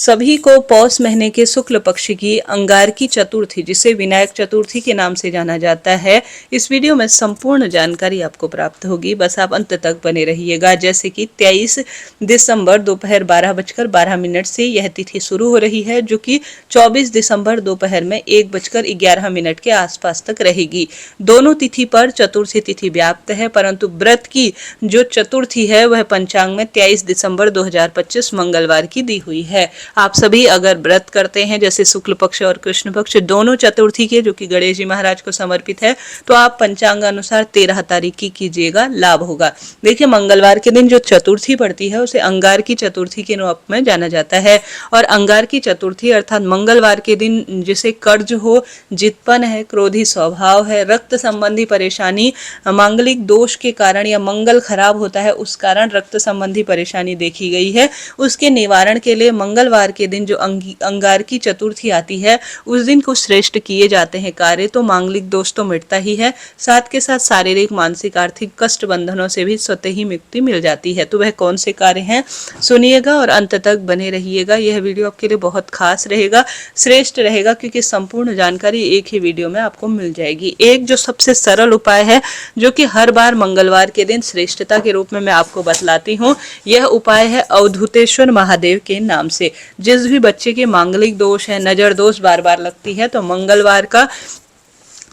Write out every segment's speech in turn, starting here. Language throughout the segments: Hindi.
सभी को पौष महीने के शुक्ल पक्ष की अंगारकी चतुर्थी, जिसे विनायक चतुर्थी के नाम से जाना जाता है, इस वीडियो में संपूर्ण जानकारी आपको प्राप्त होगी। बस आप अंत तक बने रहिएगा। जैसे कि 23 दिसंबर दोपहर 12:12 से यह तिथि शुरू हो रही है, जो कि 24 दिसंबर दोपहर में 1:11 के आसपास तक रहेगी। दोनों तिथि पर चतुर्थी तिथि व्याप्त है, परंतु व्रत की जो चतुर्थी है वह पंचांग में 23 दिसंबर 2025 मंगलवार की दी हुई है। आप सभी अगर व्रत करते हैं, जैसे शुक्ल पक्ष और कृष्ण पक्ष दोनों चतुर्थी के, जो कि गणेश जी महाराज को समर्पित है, तो आप पंचांग अनुसार 13 तारीख की कीजिएगा, लाभ होगा। देखिए, मंगलवार के दिन जो चतुर्थी पड़ती है उसे अंगार की चतुर्थी के रूप में जाना जाता है। और अंगार की चतुर्थी अर्थात मंगलवार के दिन जिसे कर्ज हो, जितपन है, क्रोधी स्वभाव है, रक्त संबंधी परेशानी, मांगलिक दोष के कारण या मंगल खराब होता है उस कारण रक्त संबंधी परेशानी देखी गई है, उसके निवारण के लिए मंगलवार के दिन जो अंगार की चतुर्थी आती है उस दिन को श्रेष्ठ किए जाते हैं कार्य। तो मांगलिक दोष तो मिटता ही है, साथ के साथ शारीरिक, मानसिक, आर्थिक कष्ट बंधनों से भी स्वतः ही मुक्ति मिल जाती है। तो वह कौन से कार्य हैं, सुनिएगा और अंत तक बने रहिएगा। यह वीडियो आपके लिए बहुत खास रहेगा, श्रेष्ठ रहेगा, क्योंकि संपूर्ण जानकारी एक ही वीडियो में आपको मिल जाएगी। एक जो सबसे सरल उपाय है, जो कि हर बार मंगलवार के दिन श्रेष्ठता के रूप में मैं आपको बतलाती हूँ, यह उपाय है अवधूतेश्वर महादेव के नाम से। जिस भी बच्चे के मांगलिक दोष है, नजर दोष बार बार लगती है, तो मंगलवार का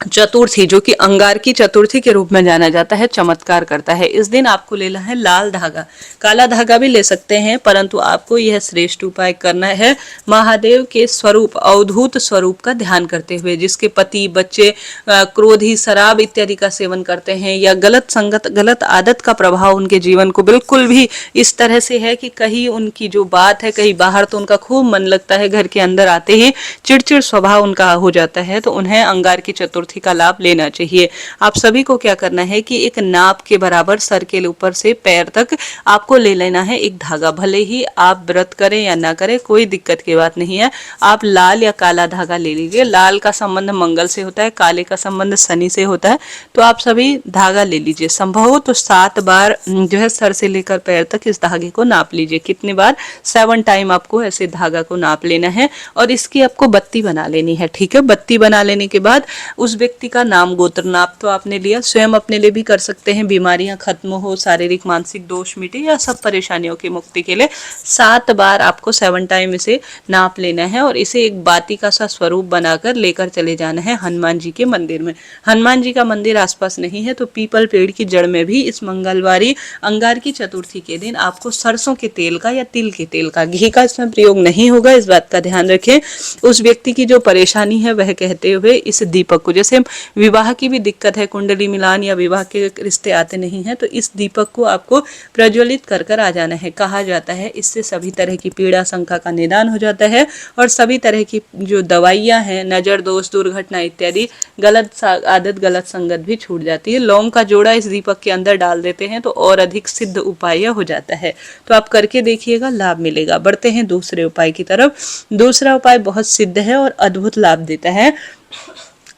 चतुर्थी, जो कि अंगार की चतुर्थी के रूप में जाना जाता है, चमत्कार करता है। इस दिन आपको लेना है लाल धागा, काला धागा भी ले सकते हैं, परंतु आपको यह श्रेष्ठ उपाय करना है महादेव के स्वरूप, अवधूत स्वरूप का ध्यान करते हुए। जिसके पति, बच्चे क्रोधी, शराब इत्यादि का सेवन करते हैं, या गलत संगत, गलत आदत का प्रभाव उनके जीवन को बिल्कुल भी इस तरह से है कि कहीं उनकी जो बात है कहीं बाहर, तो उनका खूब मन लगता है, घर के अंदर आते ही चिड़चिड़ स्वभाव उनका हो जाता है, तो उन्हें अंगार की चतुर्थी का लाभ लेना चाहिए। आप सभी को क्या करना है कि एक नाप के बराबर सर के ऊपर से पैर तक आपको ले लेना है एक धागा। भले ही आप व्रत करें या ना करें, कोई दिक्कत की बात नहीं है। आप लाल या काला धागा ले लीजिए। लाल का संबंध मंगल से होता है, काले का संबंध शनि से होता है। तो आप सभी धागा ले लीजिए। संभव हो तो 7 बार जो है सर से लेकर पैर तक इस धागे को नाप लीजिए। कितनी बार? 7 टाइम आपको ऐसे धागा को नाप लेना है और इसकी आपको बत्ती बना लेनी है। ठीक है, बत्ती बना लेने के बाद उस व्यक्ति का नाम, गोत्र, नाप तो आपने लिया, स्वयं अपने लिए भी कर सकते हैं। बीमारियां खत्म हो, शारीरिक मानसिक दोष मिटे, या सब परेशानियों की मुक्ति के लिए 7 बार आपको 7 टाइम इसे नाप लेना है और इसे एक बाती का सा स्वरूप बनाकर लेकर चले जाना है हनुमान जी के मंदिर में। हनुमान जी का मंदिर आसपास नहीं है तो पीपल पेड़ की जड़ में भी इस मंगलवारी अंगार की चतुर्थी के दिन आपको सरसों के तेल का या तिल के तेल का, घी का इसमें प्रयोग नहीं होगा, इस बात का ध्यान रखें। उस व्यक्ति की जो परेशानी है वह कहते हुए इस दीपक को, जैसे विवाह की भी दिक्कत है, कुंडली मिलान या विवाह के रिश्ते आते नहीं हैं, तो इस दीपक को आपको प्रज्वलित कर कर आ जाना है। कहा जाता है इससे सभी तरह की पीड़ा, शंका का निदान हो जाता है और सभी तरह की जो दवाइयां हैं, नजर दोष, दुर्घटना इत्यादि, गलत आदत, गलत संगत भी छूट जाती है। लौंग का जोड़ा इस दीपक के अंदर डाल देते हैं तो और अधिक सिद्ध उपाय हो जाता है। तो आप करके देखिएगा, लाभ मिलेगा। बढ़ते हैं दूसरे उपाय की तरफ। दूसरा उपाय बहुत सिद्ध है और अद्भुत लाभ देता है।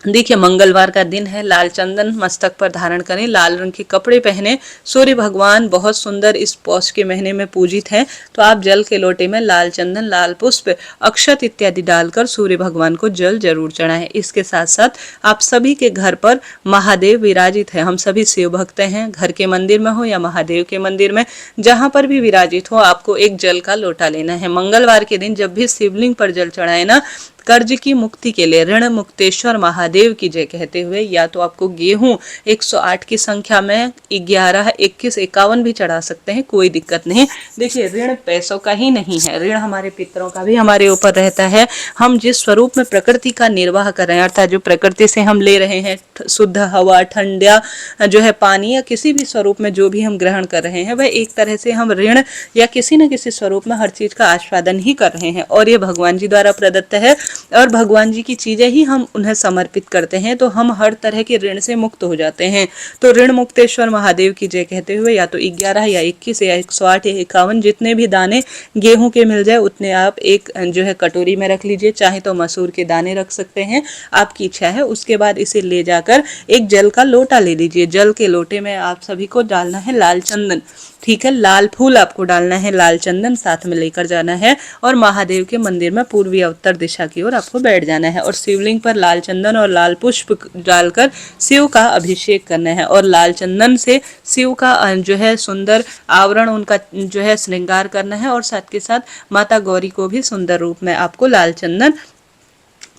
देखिए, मंगलवार का दिन है, लाल चंदन मस्तक पर धारण करें, लाल रंग के कपड़े पहने। सूर्य भगवान बहुत सुंदर इस पौष के महीने में पूजित हैं, तो आप जल के लोटे में लाल चंदन, लाल पुष्प, अक्षत इत्यादि डालकर सूर्य भगवान को जल जरूर चढ़ाएं। इसके साथ साथ आप सभी के घर पर महादेव विराजित है। हम सभी शिव भक्त हैं, घर के मंदिर में हो या महादेव के मंदिर में, जहां पर भी विराजित हो, आपको एक जल का लोटा लेना है। मंगलवार के दिन जब भी शिवलिंग पर जल चढ़ाए ना, कर्ज की मुक्ति के लिए ऋण मुक्तेश्वर महादेव की जय कहते हुए, या तो आपको गेहूं 108 की संख्या में 11, 21, 51 भी चढ़ा सकते हैं, कोई दिक्कत नहीं। देखिए, ऋण पैसों का ही नहीं है, ऋण हमारे पितरों का भी हमारे ऊपर रहता है। हम जिस स्वरूप में प्रकृति का निर्वाह कर रहे हैं, अर्थात जो प्रकृति से हम ले रहे हैं, शुद्ध हवा, ठंडा जो है पानी, या किसी भी स्वरूप में जो भी हम ग्रहण कर रहे हैं, वह एक तरह से हम ऋण या किसी न किसी स्वरूप में हर चीज का आस्वादन ही कर रहे हैं और ये भगवान जी द्वारा प्रदत्त है और भगवान जी की चीजें ही हम उन्हें समर्पित करते हैं, तो हम हर तरह के ऋण से मुक्त हो जाते हैं। तो ऋण मुक्तेश्वर महादेव की जय कहते हुए या तो 11 या 21 या 108 या 51 जितने भी दाने गेहूं के मिल जाए उतने आप एक जो है कटोरी में रख लीजिए। चाहे तो मसूर के दाने रख सकते हैं, आपकी इच्छा है। उसके बाद इसे ले जाकर एक जल का लोटा ले लीजिए। जल के लोटे में आप सभी को डालना है लाल चंदन। ठीक है। लाल फूल आपको डालना है, लाल चंदन साथ में लेकर जाना है और महादेव के मंदिर में पूर्वी या उत्तर दिशा की ओर आपको बैठ जाना है और शिवलिंग पर लाल चंदन और लाल पुष्प डालकर शिव का अभिषेक करना है और लाल चंदन से शिव का जो है सुंदर आवरण उनका जो है श्रृंगार करना है और साथ के साथ माता गौरी को भी सुंदर रूप में आपको लाल चंदन,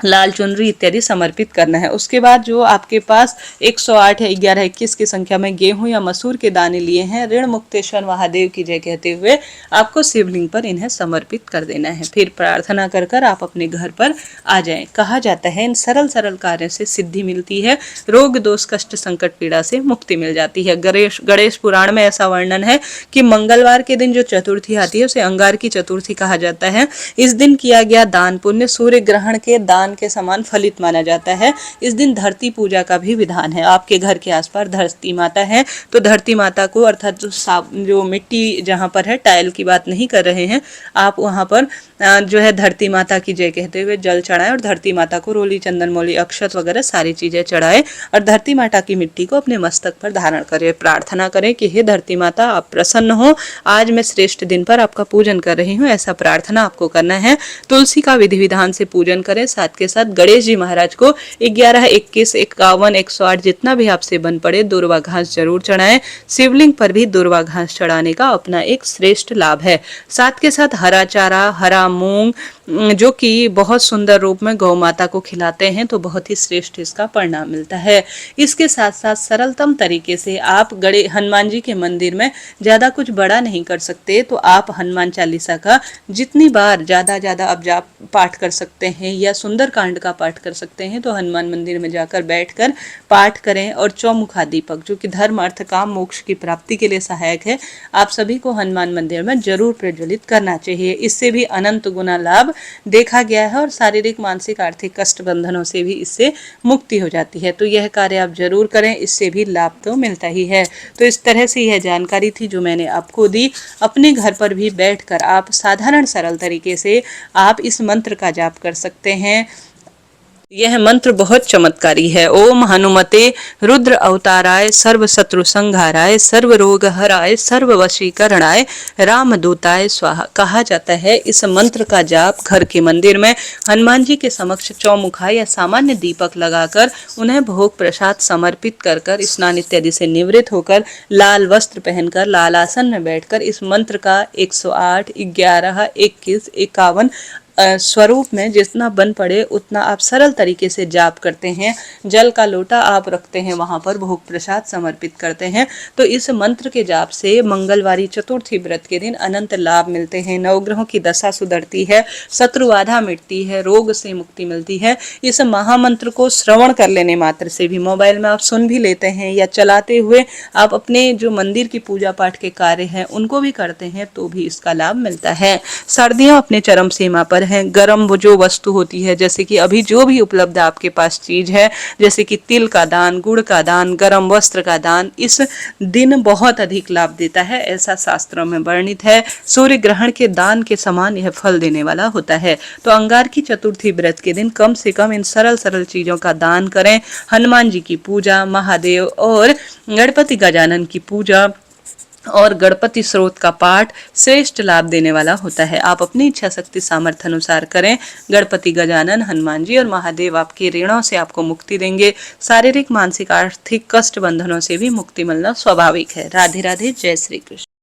लाल चुनरी इत्यादि समर्पित करना है। उसके बाद जो आपके पास 108 या 11, 21 की संख्या में गेहूं या मसूर के दाने लिए हैं, ऋण मुक्तेश्वर महादेव की जय कहते हुए आपको शिवलिंग पर इन्हें समर्पित कर देना है। फिर प्रार्थना कर कर आप अपने घर पर आ जाएं। कहा जाता है इन सरल सरल कार्य से सिद्धि मिलती है, रोग दोष कष्ट संकट पीड़ा से मुक्ति मिल जाती है। गणेश पुराण में ऐसा वर्णन है कि मंगलवार के दिन जो चतुर्थी आती है उसे अंगार की चतुर्थी कहा जाता है। इस दिन किया गया दान पुण्य सूर्य ग्रहण के दान के समान फलित माना जाता है। इस दिन धरती पूजा का भी विधान है। आपके घर के आसपास धरती माता है तो धरती माता को अर्थात जो मिट्टी जहाँ पर है, टाइल की बात नहीं कर रहे हैं, आप वहाँ पर जो है धरती माता की जय कहते हुए जल चढ़ाएं और धरती माता को रोली चंदन मोली अक्षत वगैरह सारी चीजें चढ़ाएं और धरती माता की मिट्टी को अपने मस्तक पर धारण करें। प्रार्थना करें कि हे धरती माता आप प्रसन्न हो, आज मैं श्रेष्ठ दिन पर आपका पूजन कर रही हूँ, ऐसा प्रार्थना आपको करना है। तुलसी का विधि विधान से पूजन करें। साथ के साथ गणेश जी महाराज को 11, 21, 51, 108 जितना भी आपसे बन पड़े दुर्वा घास जरूर चढ़ाएं। शिवलिंग पर भी दुर्वा घास चढ़ाने का अपना एक श्रेष्ठ लाभ है। साथ के साथ हरा चारा, हरा मूंग जो कि बहुत सुंदर रूप में गौ माता को खिलाते हैं तो बहुत ही श्रेष्ठ इसका परिणाम मिलता है। इसके साथ साथ सरलतम तरीके से आप हनुमान जी के मंदिर में ज्यादा कुछ बड़ा नहीं कर सकते तो आप हनुमान चालीसा का जितनी बार ज्यादा आप जाप पाठ कर सकते हैं या सुंदर कांड का पाठ कर सकते हैं तो हनुमान मंदिर में जाकर बैठकर पाठ करें। और चौमुखा दीपक जो कि धर्म अर्थ काम मोक्ष की प्राप्ति के लिए सहायक है, आप सभी को हनुमान मंदिर में जरूर प्रज्वलित करना चाहिए। इससे भी अनंत गुना लाभ देखा गया है और शारीरिक मानसिक आर्थिक कष्ट बंधनों से भी इससे मुक्ति हो जाती है। तो यह कार्य आप जरूर करें, इससे भी लाभ तो मिलता ही है। तो इस तरह से यह जानकारी थी जो मैंने आपको दी। अपने घर पर भी बैठकर आप साधारण सरल तरीके से आप इस मंत्र का जाप कर सकते हैं। यह मंत्र बहुत चमत्कारी है। ओम हनुमते रुद्र अवताराय सर्व शत्रु संहाराय सर्व रोग हराय सर्व वशीकरणाय रामदूताय स्वाहा। कहा जाता है इस मंत्र का जाप घर के मंदिर में हनुमान जी के समक्ष चौमुखा या सामान्य दीपक लगाकर उन्हें भोग प्रसाद समर्पित कर कर स्नान इत्यादि से निवृत्त होकर लाल वस्त्र पहनकर लाल आसन में बैठकर इस मंत्र का 108, 11, 21, 51 स्वरूप में जितना बन पड़े उतना आप सरल तरीके से जाप करते हैं। जल का लोटा आप रखते हैं, वहां पर भोग प्रसाद समर्पित करते हैं। तो इस मंत्र के जाप से मंगलवारी चतुर्थी व्रत के दिन अनंत लाभ मिलते हैं। नवग्रहों की दशा सुधरती है, शत्रु बाधा मिटती है, रोग से मुक्ति मिलती है। इस महामंत्र को श्रवण कर लेने मात्र से भी, मोबाइल में आप सुन भी लेते हैं या चलाते हुए आप अपने जो मंदिर की पूजा पाठ के कार्य हैं उनको भी करते हैं तो भी इसका लाभ मिलता है। सर्दियां अपने चरम सीमा पर हैं। गर्म वो जो वस्तु होती है, जैसे कि अभी जो भी उपलब्ध आपके पास चीज है, जैसे कि तिल का दान, गुड़ का दान, गर्म वस्त्र का दान, इस दिन बहुत अधिक लाभ देता है, ऐसा शास्त्रों में वर्णित है। सूर्य ग्रहण के दान के समान यह फल देने वाला होता है। तो अंगार की चतुर्थी व्रत के दिन कम से कम इन सरल सरल चीजों का दान करें। हनुमान जी की पूजा, महादेव और गणपति गजानन की पूजा और गणपति स्रोत का पाठ श्रेष्ठ लाभ देने वाला होता है। आप अपनी इच्छा शक्ति सामर्थ्य अनुसार करें। गणपति गजानन, हनुमान जी और महादेव आपके ऋणों से आपको मुक्ति देंगे। शारीरिक मानसिक आर्थिक कष्ट बंधनों से भी मुक्ति मिलना स्वाभाविक है। राधे राधे, जय श्री कृष्ण।